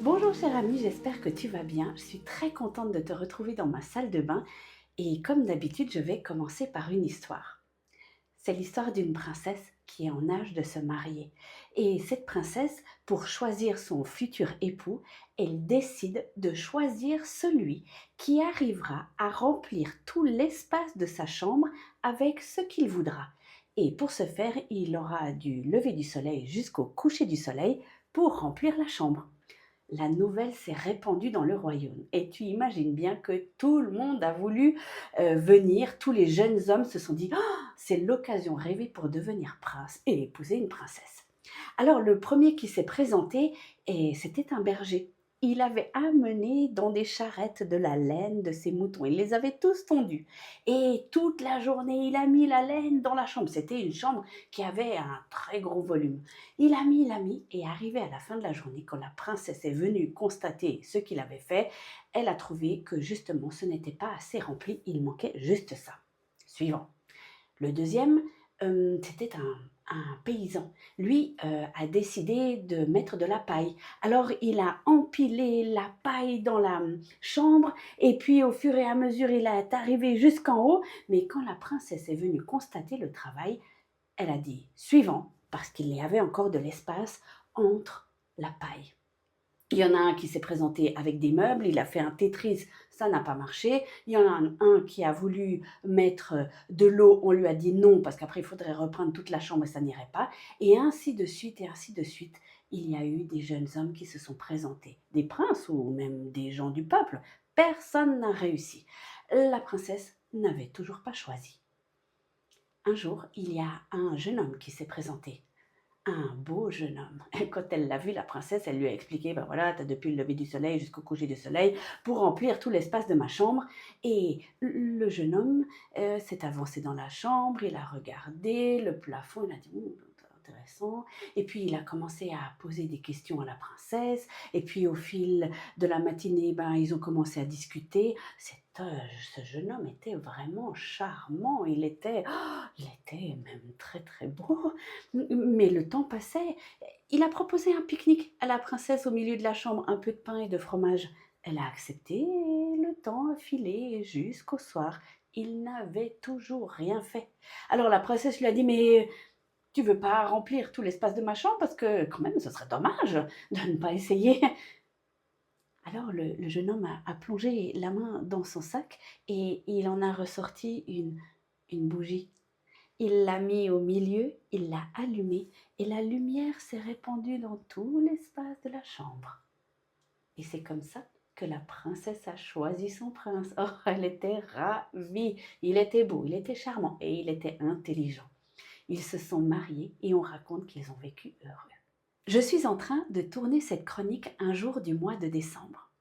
Bonjour cher ami, j'espère que tu vas bien. Je suis très contente de te retrouver dans ma salle de bain et comme d'habitude, je vais commencer par une histoire. C'est l'histoire d'une princesse qui est en âge de se marier. Et cette princesse, pour choisir son futur époux, elle décide de choisir celui qui arrivera à remplir tout l'espace de sa chambre avec ce qu'il voudra. Et pour ce faire, il aura du lever du soleil jusqu'au coucher du soleil pour remplir la chambre. La nouvelle s'est répandue dans le royaume et tu imagines bien que tout le monde a voulu venir, tous les jeunes hommes se sont dit «Oh, c'est l'occasion rêvée pour devenir prince et épouser une princesse». Alors le premier qui s'est présenté, et c'était un berger. Il avait amené dans des charrettes de la laine de ses moutons. Il les avait tous tondus. Et toute la journée, il a mis la laine dans la chambre. C'était une chambre qui avait un très gros volume. Il a mis, et arrivé à la fin de la journée, quand la princesse est venue constater ce qu'il avait fait, elle a trouvé que justement ce n'était pas assez rempli, il manquait juste ça. Suivant. Le deuxième, c'était un paysan. Lui a décidé de mettre de la paille. Alors il a empilé la paille dans la chambre et puis au fur et à mesure il est arrivé jusqu'en haut. Mais quand la princesse est venue constater le travail, elle a dit suivant, parce qu'il y avait encore de l'espace entre la paille. Il y en a un qui s'est présenté avec des meubles, il a fait un Tetris, ça n'a pas marché. Il y en a un qui a voulu mettre de l'eau, on lui a dit non, parce qu'après il faudrait reprendre toute la chambre et ça n'irait pas. Et ainsi de suite, et ainsi de suite. Il y a eu des jeunes hommes qui se sont présentés, des princes ou même des gens du peuple. Personne n'a réussi. La princesse n'avait toujours pas choisi. Un jour, il y a un jeune homme qui s'est présenté. Un beau jeune homme. Et quand elle l'a vu, la princesse, elle lui a expliqué, ben voilà, tu as depuis le lever du soleil jusqu'au coucher du soleil pour remplir tout l'espace de ma chambre. Et le jeune homme s'est avancé dans la chambre, il a regardé le plafond, il a dit, intéressant. Et puis il a commencé à poser des questions à la princesse. Et puis au fil de la matinée, ben, ils ont commencé à discuter. Ce jeune homme était vraiment charmant. Il était même très très beau. Mais le temps passait. Il a proposé un pique-nique à la princesse au milieu de la chambre, un peu de pain et de fromage. Elle a accepté et le temps a filé jusqu'au soir. Il n'avait toujours rien fait. Alors la princesse lui a dit, mais tu veux pas remplir tout l'espace de ma chambre parce que quand même ce serait dommage de ne pas essayer. Alors le jeune homme a plongé la main dans son sac et il en a ressorti une bougie. Il l'a mis au milieu, il l'a allumé et la lumière s'est répandue dans tout l'espace de la chambre. Et c'est comme ça que la princesse a choisi son prince. Oh, elle était ravie. Il était beau, il était charmant et il était intelligent. Ils se sont mariés et on raconte qu'ils ont vécu heureux. Je suis en train de tourner cette chronique un jour du mois de décembre.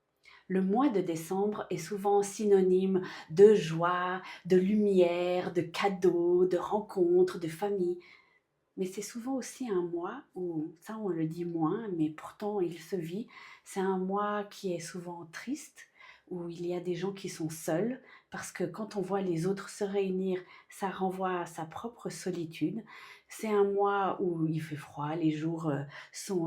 Le mois de décembre est souvent synonyme de joie, de lumière, de cadeaux, de rencontres, de famille. Mais c'est souvent aussi un mois où, ça on le dit moins, mais pourtant il se vit, c'est un mois qui est souvent triste, où il y a des gens qui sont seuls, parce que quand on voit les autres se réunir, ça renvoie à sa propre solitude. C'est un mois où il fait froid, les jours sont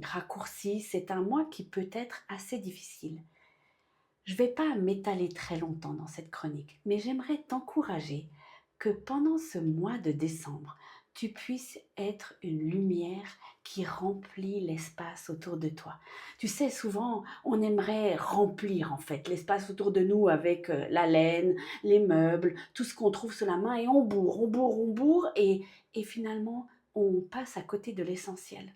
raccourcis, c'est un mois qui peut être assez difficile. Je ne vais pas m'étaler très longtemps dans cette chronique, mais j'aimerais t'encourager que pendant ce mois de décembre, tu puisses être une lumière qui remplit l'espace autour de toi. Tu sais, souvent, on aimerait remplir en fait l'espace autour de nous avec la laine, les meubles, tout ce qu'on trouve sous la main et on bourre, on bourre, on bourre et finalement, on passe à côté de l'essentiel.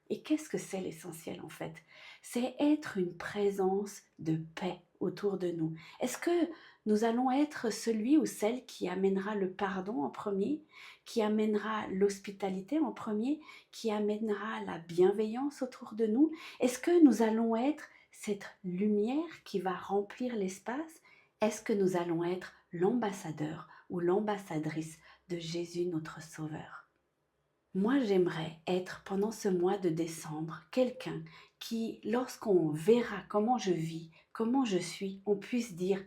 Et qu'est-ce que c'est l'essentiel en fait? C'est être une présence de paix autour de nous. Est-ce que nous allons être celui ou celle qui amènera le pardon en premier, qui amènera l'hospitalité en premier, qui amènera la bienveillance autour de nous? Est-ce que nous allons être cette lumière qui va remplir l'espace? Est-ce que nous allons être l'ambassadeur ou l'ambassadrice de Jésus notre Sauveur? Moi, j'aimerais être pendant ce mois de décembre quelqu'un qui, lorsqu'on verra comment je vis, comment je suis, on puisse dire,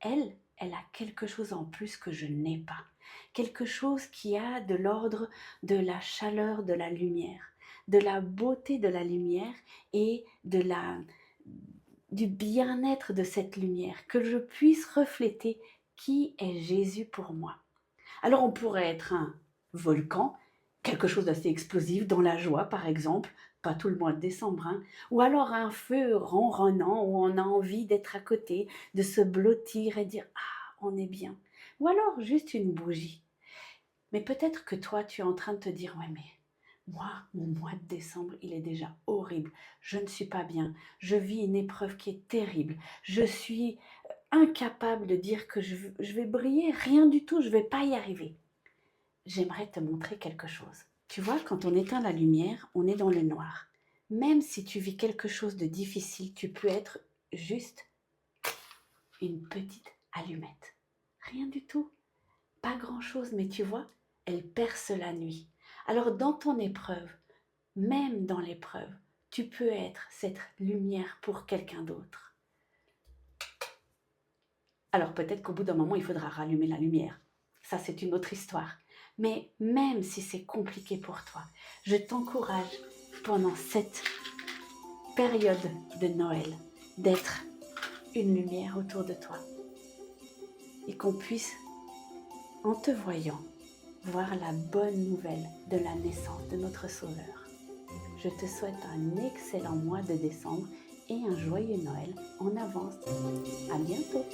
elle a quelque chose en plus que je n'ai pas. Quelque chose qui a de l'ordre de la chaleur de la lumière, de la beauté de la lumière et de du bien-être de cette lumière, que je puisse refléter qui est Jésus pour moi. Alors on pourrait être un volcan, quelque chose d'assez explosif, dans la joie par exemple, pas tout le mois de décembre, hein, ou alors un feu ronronnant où on a envie d'être à côté, de se blottir et dire ah, on est bien. Ou alors juste une bougie. Mais peut-être que toi tu es en train de te dire ouais mais moi, mon mois de décembre, il est déjà horrible. Je ne suis pas bien. Je vis une épreuve qui est terrible. Je suis incapable de dire que je vais briller. Rien du tout. Je ne vais pas y arriver. J'aimerais te montrer quelque chose. Tu vois, quand on éteint la lumière, on est dans le noir. Même si tu vis quelque chose de difficile, tu peux être juste une petite allumette. Rien du tout. Pas grand-chose, mais tu vois, elle perce la nuit. Alors dans ton épreuve, même dans l'épreuve, tu peux être cette lumière pour quelqu'un d'autre. Alors peut-être qu'au bout d'un moment, il faudra rallumer la lumière. Ça, c'est une autre histoire. Mais même si c'est compliqué pour toi, je t'encourage pendant cette période de Noël d'être une lumière autour de toi et qu'on puisse, en te voyant, voir la bonne nouvelle de la naissance de notre Sauveur. Je te souhaite un excellent mois de décembre et un joyeux Noël en avance. À bientôt!